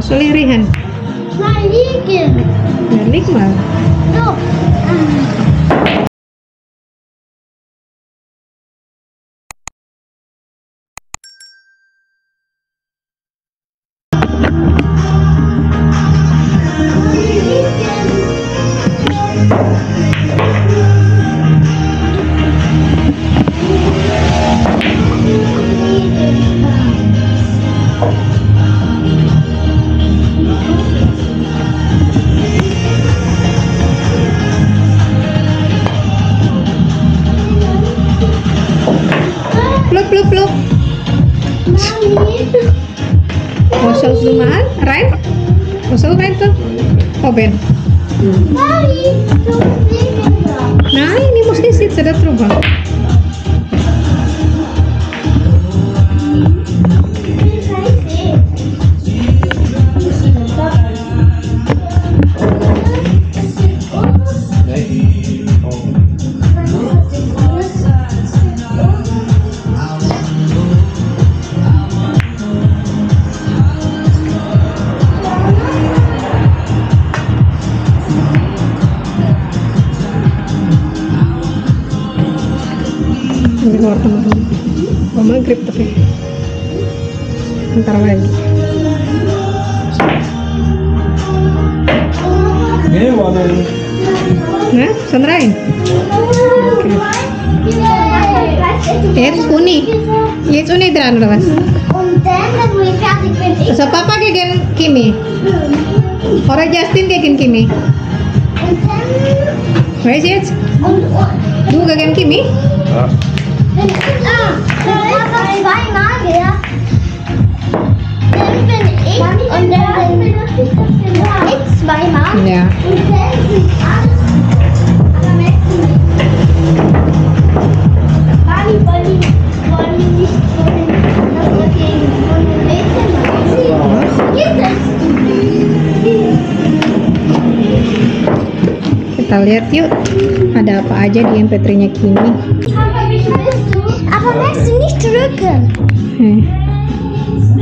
Soll ich riechen? Nein, liegen. Ja, leg mal. So. Pluk, pluk, pluk. Was sollst du machen? Rein? Was soll rein tun? Oben. Nein, die muss nicht sitzen da drüber. Di luar teman-teman. Mau maghrib tapi ntar lagi. Nee, warna ini. Nah, sandrain. Oke. Jetzt Uni. Jetzt Uni dran oder was? Und dann, wo ich fertig bin, So Papa gegen Kimi. Oder Justin gegen Kimi. und dann, Wer ist jetzt? und Du gegen Kimi? Ja. wenn ich, dann ist das zweimal, ja. Dann bin ich, und dann bin ich zweimal. Ja. Und dann sind alles am besten. Mami, wollen die nicht vorhin das gegen von den Mädchen machen? Gibt es? Kita lihat yuk, ada apa aja di MP3-nya Kimi. Aber willst du nicht drücken?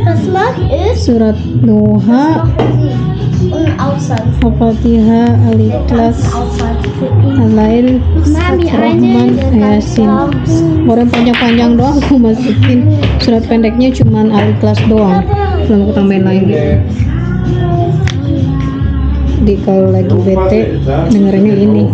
Was macht ist? Surat Doha, Und Aussatz. Al-Fatihah, Al-Ikhlas, Aussatz für ihn. Al-Lail, Mami, Rahman, eine Yasin. Orang panjang-panjang doang aku masukin. Surat pendeknya cuman Al-Ikhlas doang. Belum aku tambahin lagi. Jadi kalau lagi bete dengerinnya ini.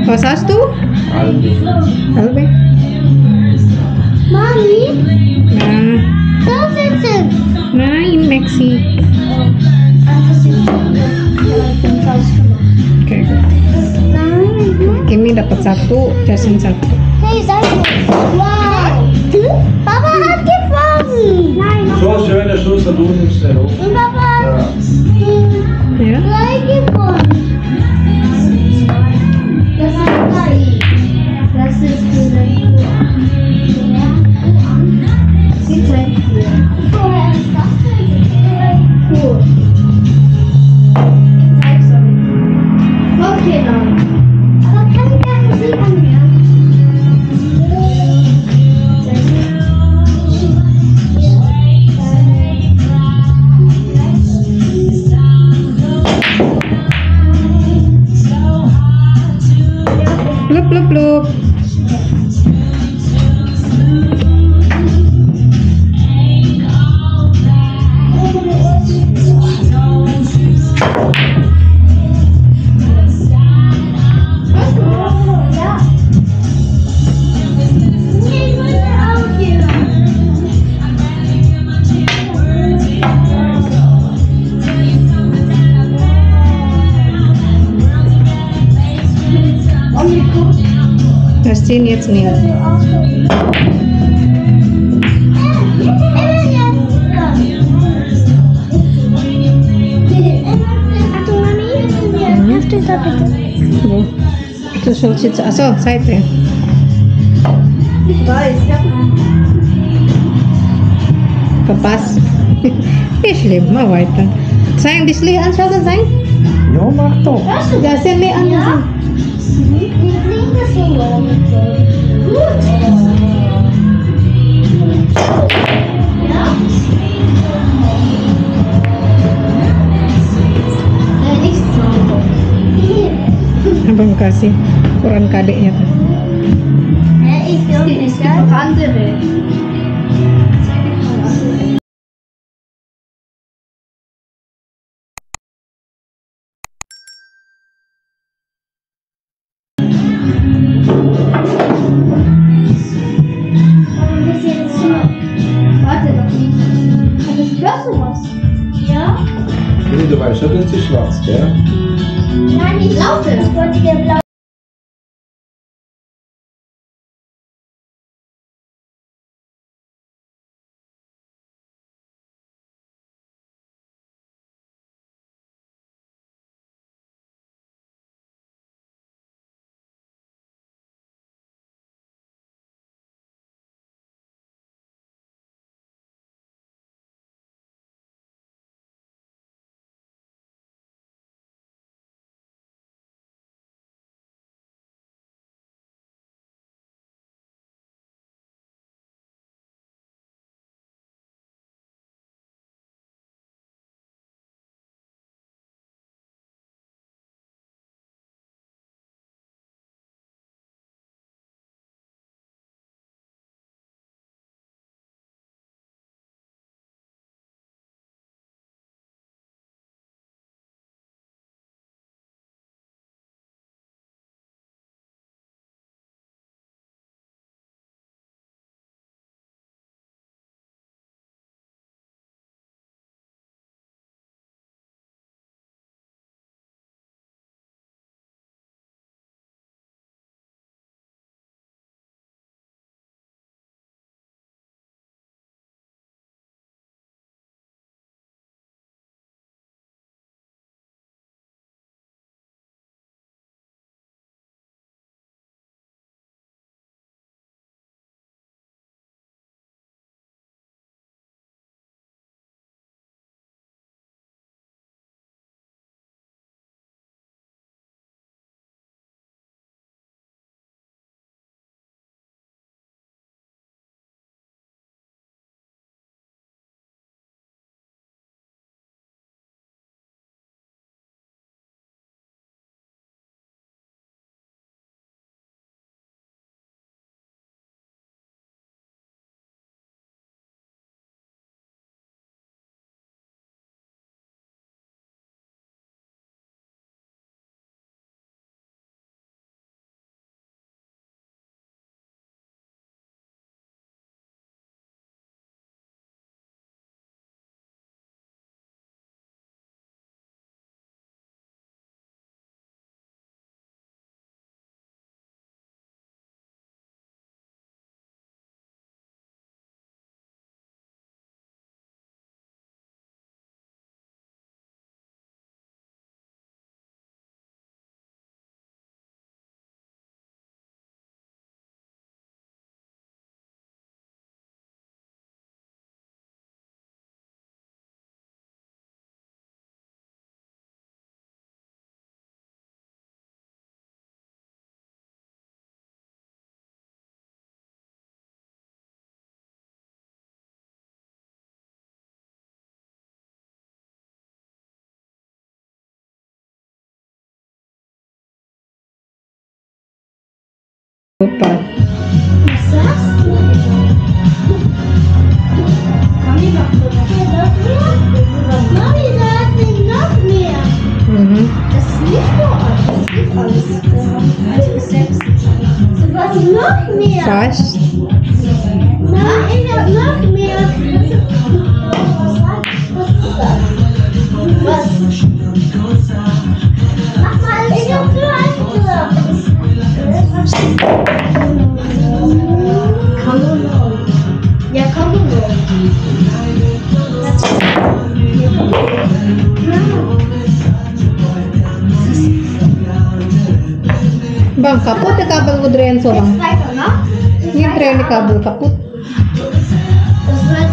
Was hast du? Halbe. Mami, Nah, da sitzen. nein, Maxi. Oke. Kimi dapat satu, Justin satu. Hey, sag mal. Wow. Papa hat gewonnen. Nein, So schön, der Schuss hat unten gestellt. und Papa hat Ya. drei gewonnen. Das sind drei. Das ist die zwei. Vorher ist das cool. Okay, dann. Aber kann ich gar nicht sehen mehr. Plup, plup, plup. Ja. Nee, ich wollte auch hier. Justin jetzt nicht. Wo? Du sollst jetzt, achso, Seite. Ich weiß, ja. Verpasst. Slim, mau itu. Sayang dislihan siapa sayang? Ja, mach doch. Gasin lian Ja. Die klinken so lang. Gut. Ja. Nichts drauf. Abang kasih ukuran kadeknya tuh. Ich glaube, es gibt noch andere. Warte noch nicht. Hörst du was? Ja. Nee, du weißt schon, das ist schwarz, gell? Nein, ich laute. Das wollte der blau. Lupa. Was sagst du? Mami macht noch mehr. Mami, da hat noch mehr. Das ist nicht nur alles. Das ist alles. 1 bis 6. So, was noch mehr? Fast. Nein, ich hab noch mehr. Was? Mach mal, ich hab nur eins gesagt. Ja, komm nur. Bang, kaput ya kabel ku drain so bang. Weiter, ne? Ini drain di kabel kaput. Das wird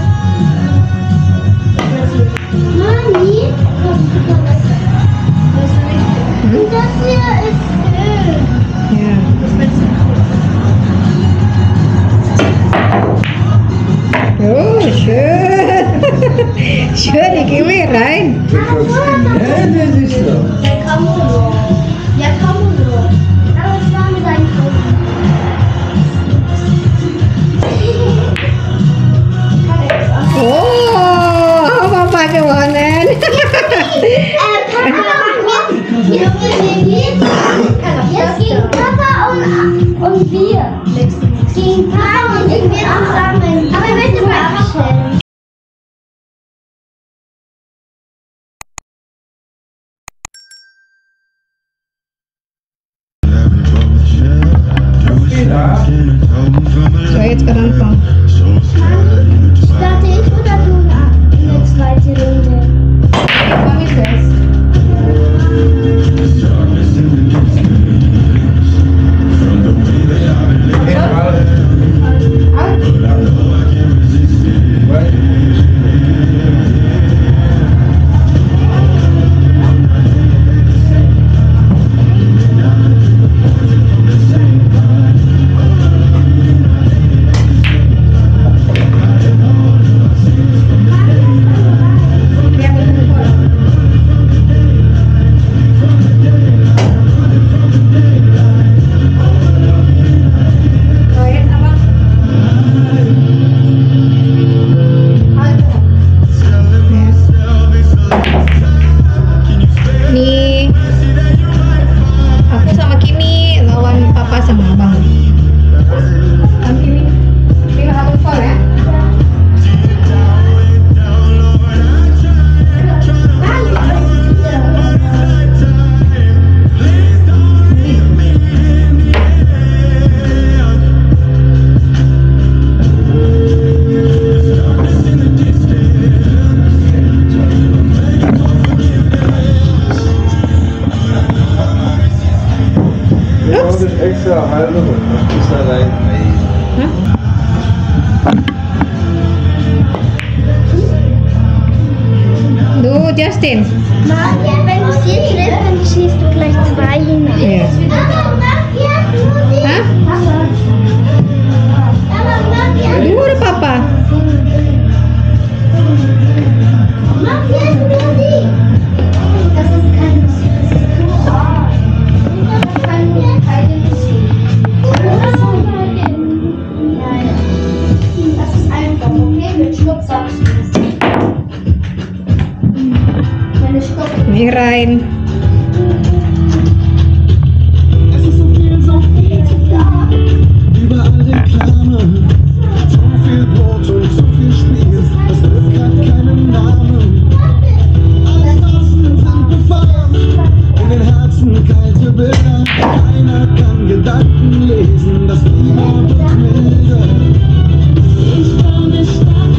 Schön, die Kiwi rein. Du guckst ja, das ist so. Ja, komm nur. Ja, komm nur. Aber es war mit deinem Oh, Papa gewonnen. Jetzt gegen Papa und wir. Gegen Papa und wir zusammen. Aber bitte mal abstellen. So, jetzt kann anfangen. Starte ich oder du eine zweite Runde? Komm ich das? Nih, aku sama Kimi lawan Papa sama Abang. Kan Kimi, Kimi satu skor ya? Ja, das ist extra eine halbe Runde. Das ist allein. Du, Justin. Wenn du es jetzt lässt, dann schießt du gleich 2 hinein. Ja. Aber mach jetzt Musik. Hah? Aber mach jetzt. Du oder Papa? Mach jetzt Musik. Das ist keine Musik. Das ist Chor. Das ist keine Musik. Das ist einfach, okay? Mit Schluck sagst du es. Wenn ich gucke. Nih rein. Es ist so viel überall Reklame, so viel Brot und so viel Spiel, das trifft grad keinen Namen. Alle Tasten sind befeuert, in den Herzen kalte Bilder, keiner kann Gedanken lesen, das Klima wird milder. Ich baue eine Stadt,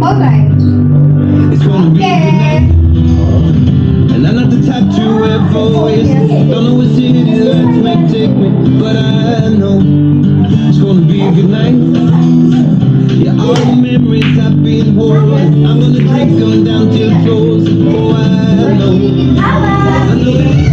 Alright. It's gonna be a good night. And I'm not the type to wear voice. Don't know what city lights may take me, but I know it's gonna be a good night. Yeah, all the memories I've been holding, I'm gonna drink them down till it flows. Oh, I know. I know that.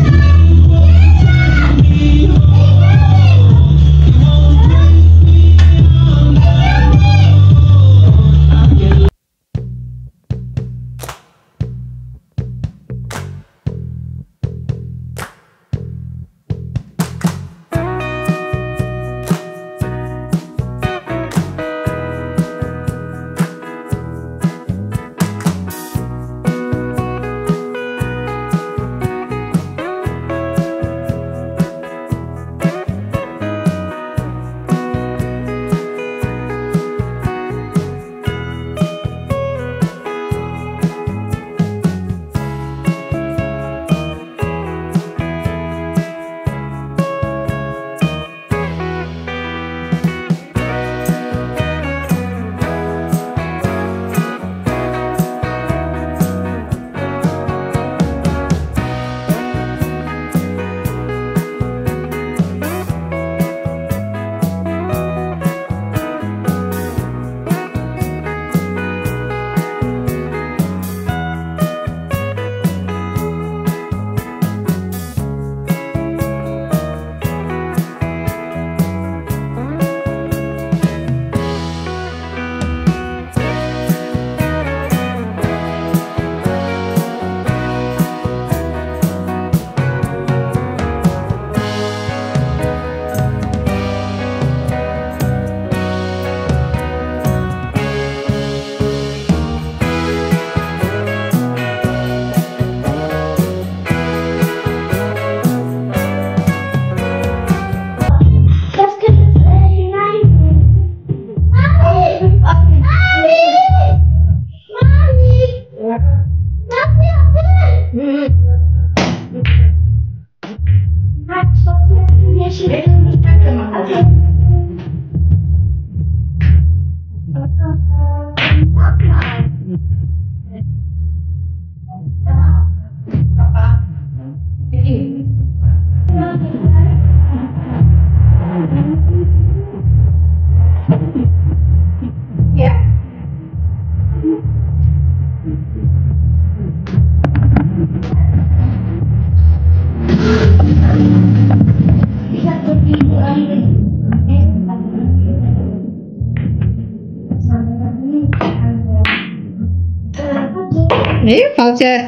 Voucher.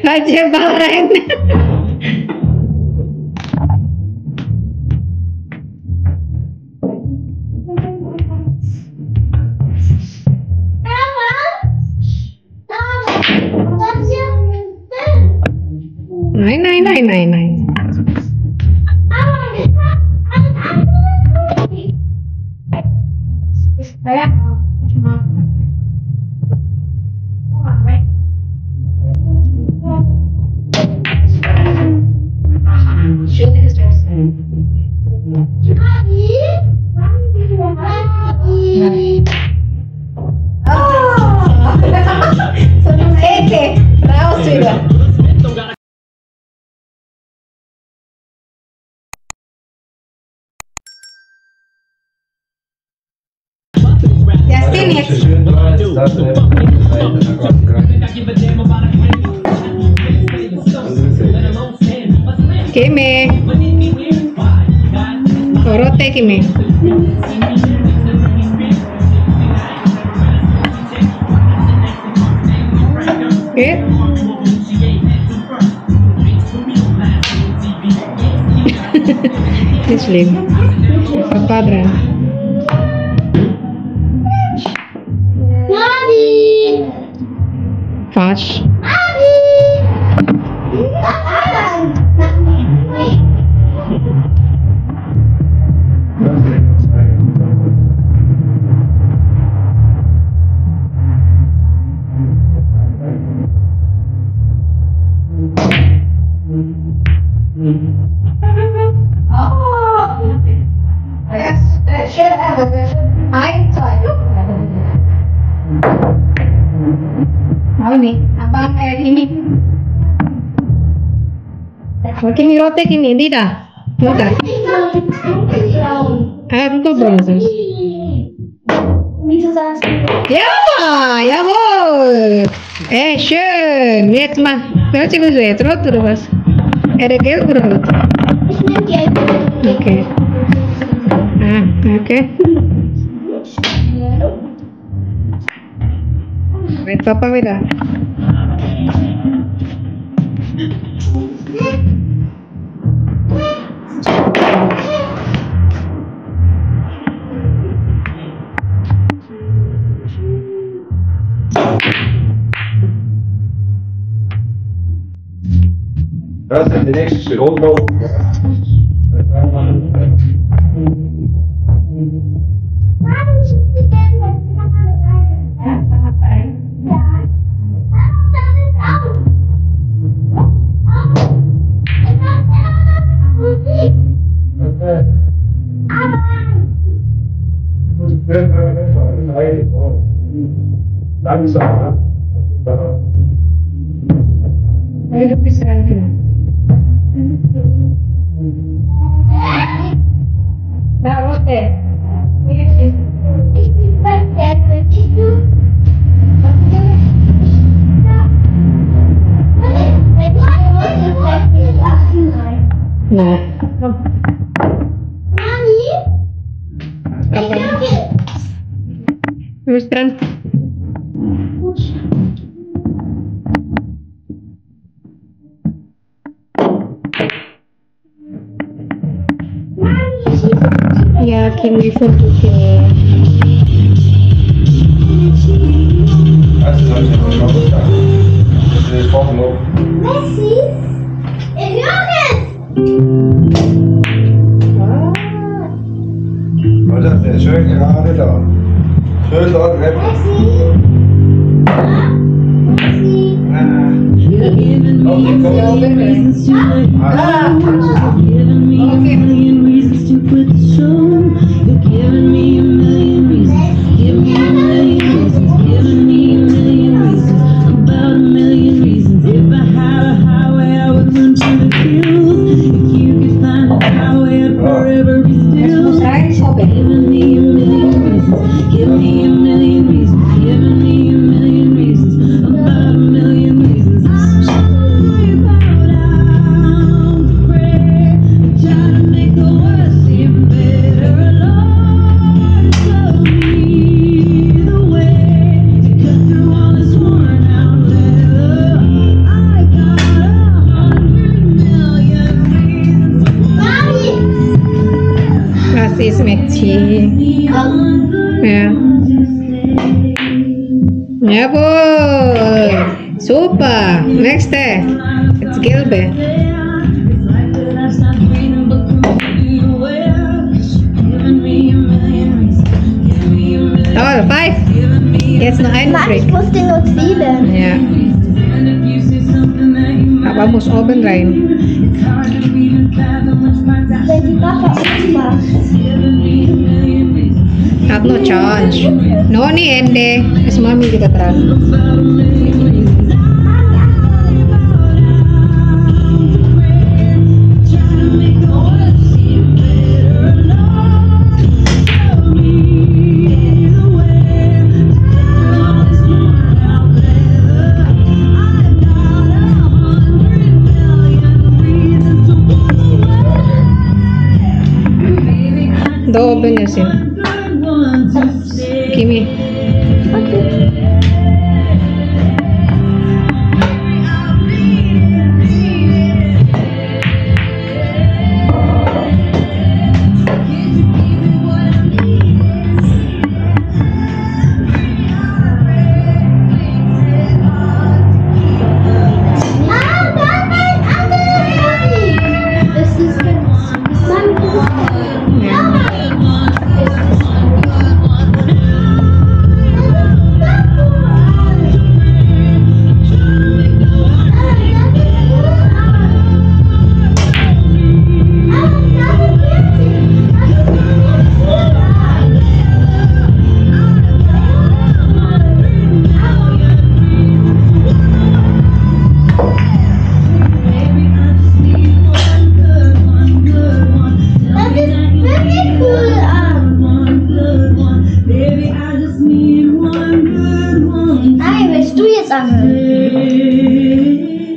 Voucher Valorant. Nine. Justin ya. Kimi. Orote Kimi. Okay. Muslim. Padre. Flash. Oh, yes, that should have a high time. Mau nih, abang ini. Kimi roti ini tidak. Tidak. Itu belum. Ja, jawohl. Schön. Jetzt mal. Welche willst du jetzt? Rot oder was? Gelb oder rot? Ich nehme gelb. Okay. Okay. Wait, Papa wieder. Das ist die nächste Stunde. Langsam. Ayo bisa lagi. Nah, roti. Ich bin bei der Bist du? Nah, Mami? apa? Terus kan? Ja, Kimi von Duke. Also soll ich das schon mal sagen? Das ist auch noch. Messi? Jonas! Warte, der ist schön gerade da. Schön dort weg. Messi? Messi? You're giving me a million reasons to let go. You're giving me a million reasons to quit the show. You're giving me a million reasons. Give me a million reasons. Giving me a million reasons. About a million reasons. If I had a highway, I would run to the hills. If you could find a highway, I'd forever be still. Giving me a million reasons. Give me a million reasons. Giving me a million reasons. About a million reasons. Was ist mit dir? Ja. Jawohl. Super. Nächste. Jetzt gelbe. Oh, 5. Jetzt noch einen Mann, ich Trick. muss den nur zwiebeln. Ja. Aber muss oben rein. Wenn die Papa aufmacht. Hat no chance. No ni ende. Es mami juga terang. Do oben ya sih. Kimi. Das ist Mami. Ya. angeln.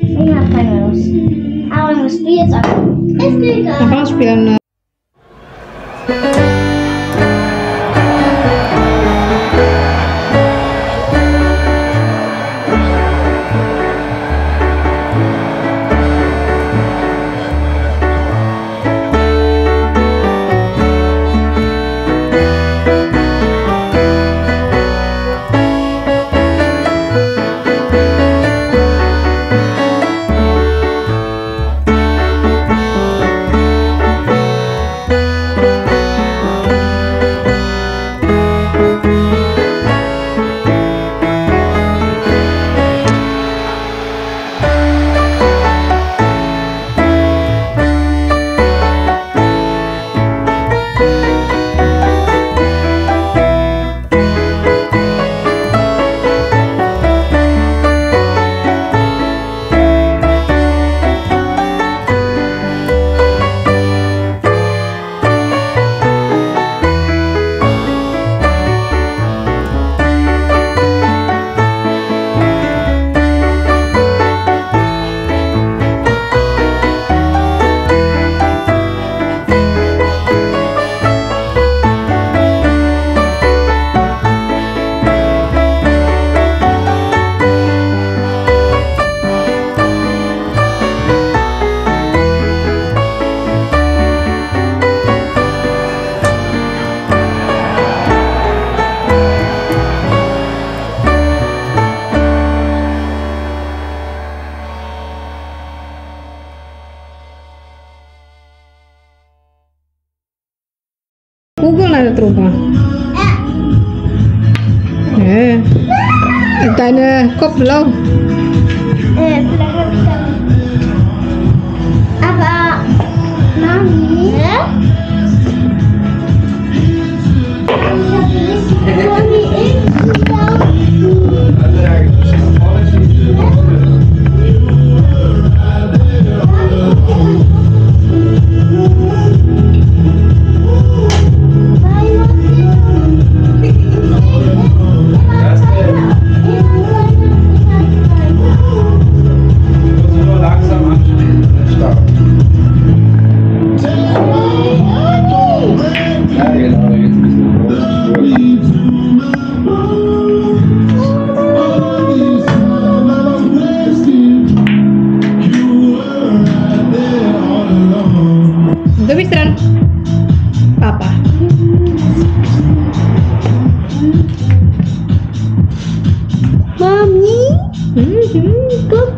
Ich habe keine Lust. Aber das Spiel ist angeln. Ist egal. Dann kannst du spielen. Google ada terubah. Deine Kopf blau. Vielleicht habe ich da. Aber Mami, ich habe nicht so wie ich Du bist dran. Papa. Mami, guck.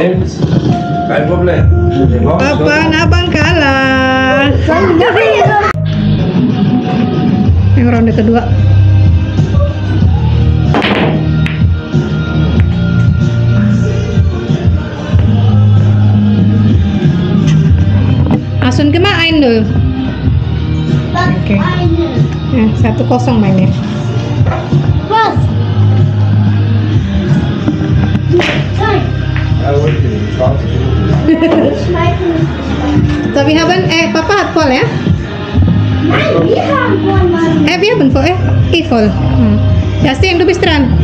Nimm's. Kein Problem. Den brauchst du. Papa dan abang kalah. Yang ronde kedua. Asun kemain dulu. Oke. Ya, 1-0 mainnya. Was? Ja, hol dir den. 20 Minuten. Tapi haben, Papa hat voll ya? Nein, wir haben wohl mal. Wir haben voll, voll. Justin, du bist dran.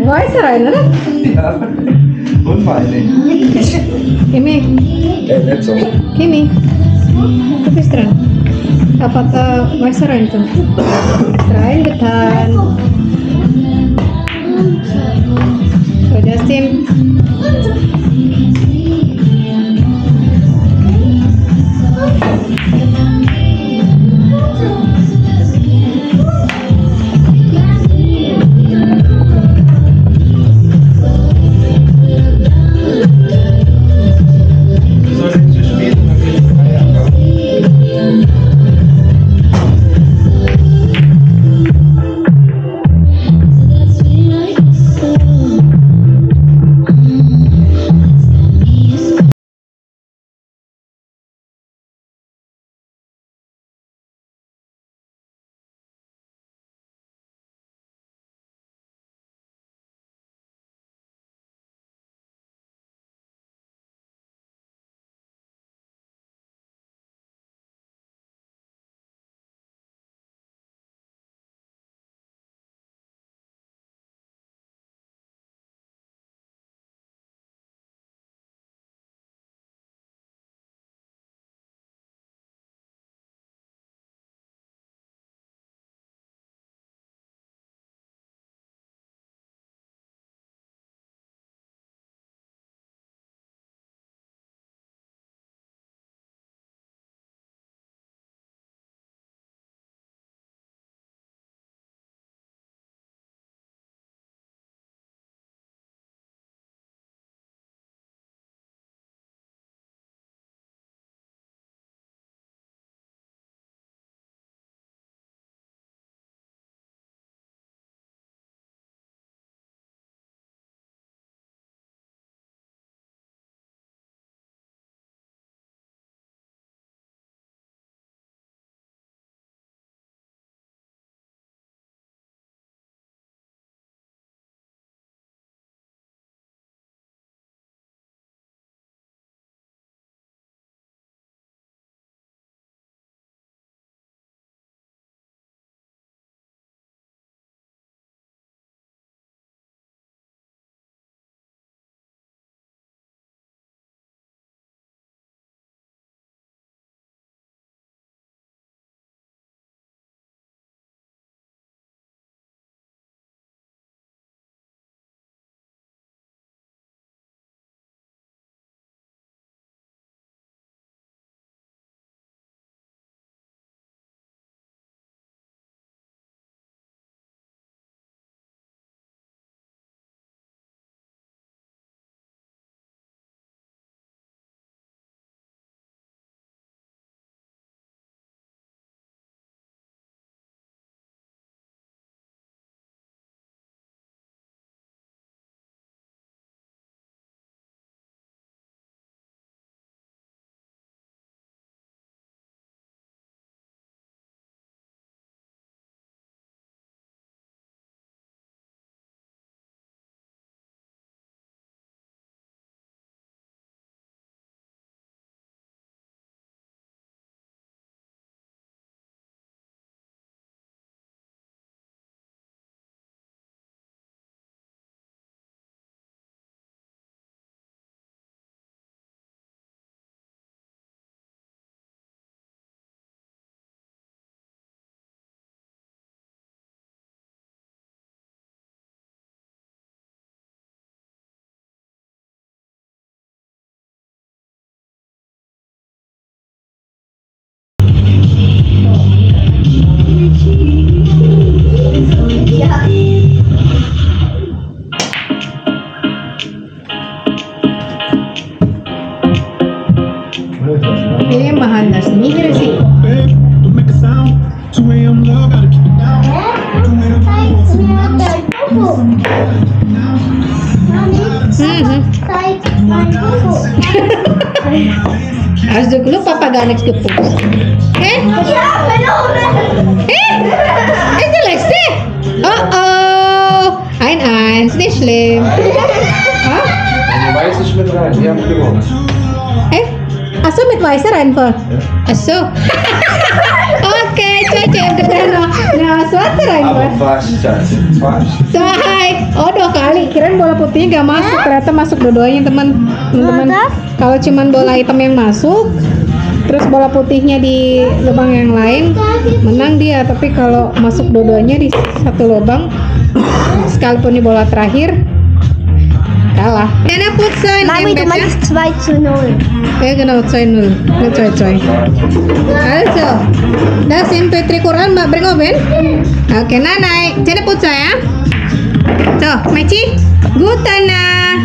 Weißer rein, oder? Ja. Und meine. Kimi, Nicht so. Kimi, du bist dran. Apa Weißer rein tuh? Reingetan. So, Justin. gar nichts geputzt. Hä? Ja, verloren. Ist der letzte? Oh. 1-1, nicht schlimm. Die Weiße ist mit rein, die haben gewonnen. Achso, mit weißer einfach. Achso. Okay, coy, nah, swasta Aber einfach. fast, fast. So, hai. Oh, 2 kali. Kirain bola putihnya gak masuk. Ternyata masuk dua-duanya, teman-teman. Kalau cuman bola hitam yang masuk, terus bola putihnya di lubang yang lain, menang dia. Tapi kalau masuk dua-duanya di satu lubang, sekalipun di bola terakhir, kalah. Ena Putsa Mami, du meinst 2-0. Ja, genau, 2-0. Nicht 2-2. Also, das sind Petri Quran, Mbak bring oven. Oke, Nanai. Jadi Putsa ya. So, Meci, gutana.